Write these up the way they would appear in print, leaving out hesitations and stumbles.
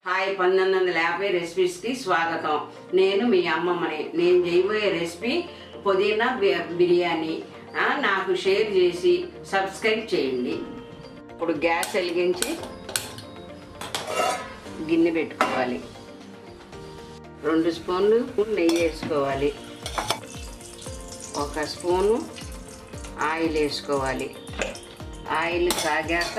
Hi 1950 రెసిపీస్కి స్వాగతం. నేను మీ అమ్మమ్మని. నేను చేయబోయే రెసిపీ పుదీనా బిర్యానీ. నాకు షేర్ చేసి సబ్స్క్రైబ్ చేయండి. ఇప్పుడు గ్యాస్ వెలిగించి గిన్నె పెట్టుకోవాలి. 2 స్పూన్లు నెయ్యి వేసుకోవాలి. 1 స్పూను ఆయిల్ వేసుకోవాలి. ఆయిల్ కాగాక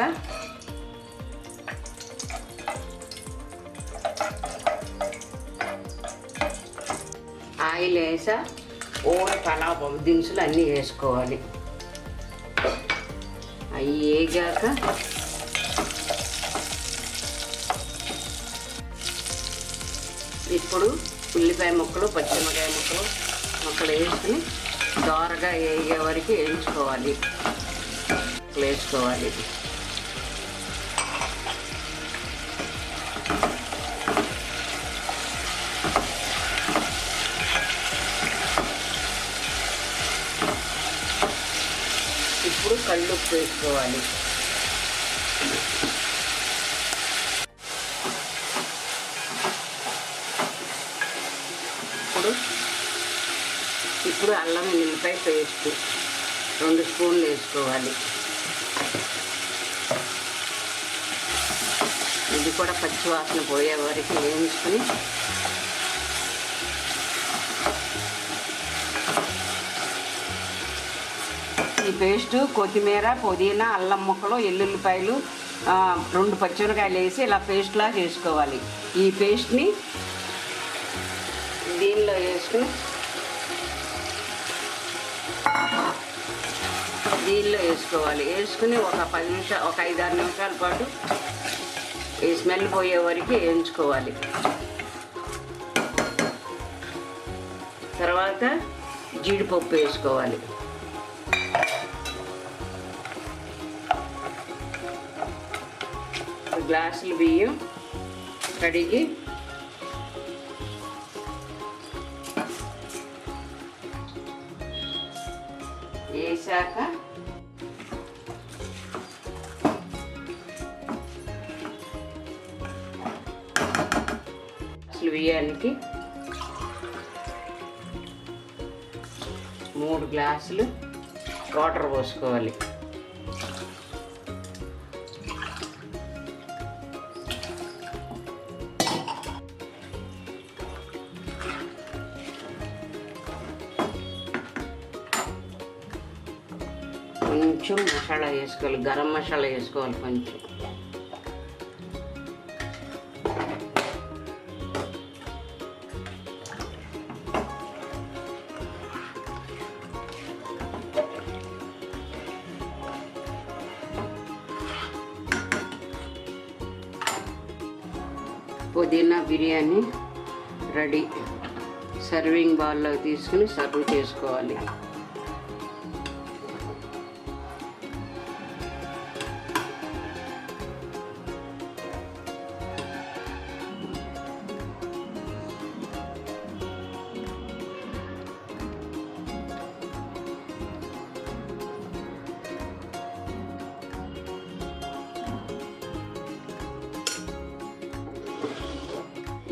ఆయిల్ వేసా పలావ్ దినుసులు అన్నీ వేసుకోవాలి. అవి వేగాక ఇప్పుడు ఉల్లిపాయ ముక్కలు పచ్చిమిరపకాయ ముక్కలు వేసుకుని దోరగా వేగే వరకు వేయించుకోవాలి. వేసుకోవాలి. ఇప్పుడు కల్లుప్పు వేసుకోవాలి. ఇప్పుడు అల్లం వెల్లుల్లిపాయ పేస్ట్ 2 స్పూన్లు వేసుకోవాలి. ఇది కూడా పచ్చి వాసన పోయే వరకు వేయించుకొని ఈ పేస్టు కొత్తిమీర, పుదీనా, అల్లం ముక్కలు, ఎల్లుల్లిపాయలు, 2 పచ్చిమిరకాయలు వేసి ఇలా పేస్ట్లా చేసుకోవాలి. ఈ పేస్ట్ని దీనిలో వేసుకుని వేసుకుని ఒక 5-6 నిమిషాల పాటు ఈ స్మెల్ పోయే వరకు వేయించుకోవాలి. తర్వాత జీడిపప్పు వేసుకోవాలి. గ్లాసులు బియ్యం కడిగి వేసాక బియ్యానికి 3 గ్లాసులు వాటర్ పోసుకోవాలి. కొంచెం మసాలా వేసుకోవాలి. గరం మసాలా వేసుకోవాలి కొంచెం. పుదీనా బిర్యానీ రెడీ. సర్వింగ్ బౌల్లో తీసుకుని సర్వ్ చేసుకోవాలి.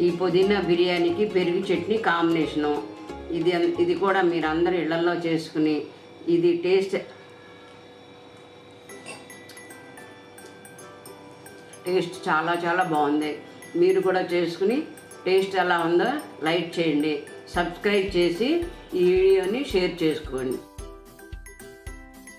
ఈ పుదీనా బిర్యానీకి పెరుగు చట్నీ కాంబినేషను. ఇది కూడా మీరు అందరు ఇళ్లలో చేసుకుని ఇది టేస్ట్ చాలా బాగుంది. మీరు కూడా చేసుకుని టేస్ట్ ఎలా ఉందో లైక్ చేయండి. సబ్స్క్రైబ్ చేసి ఈ వీడియోని షేర్ చేసుకోండి.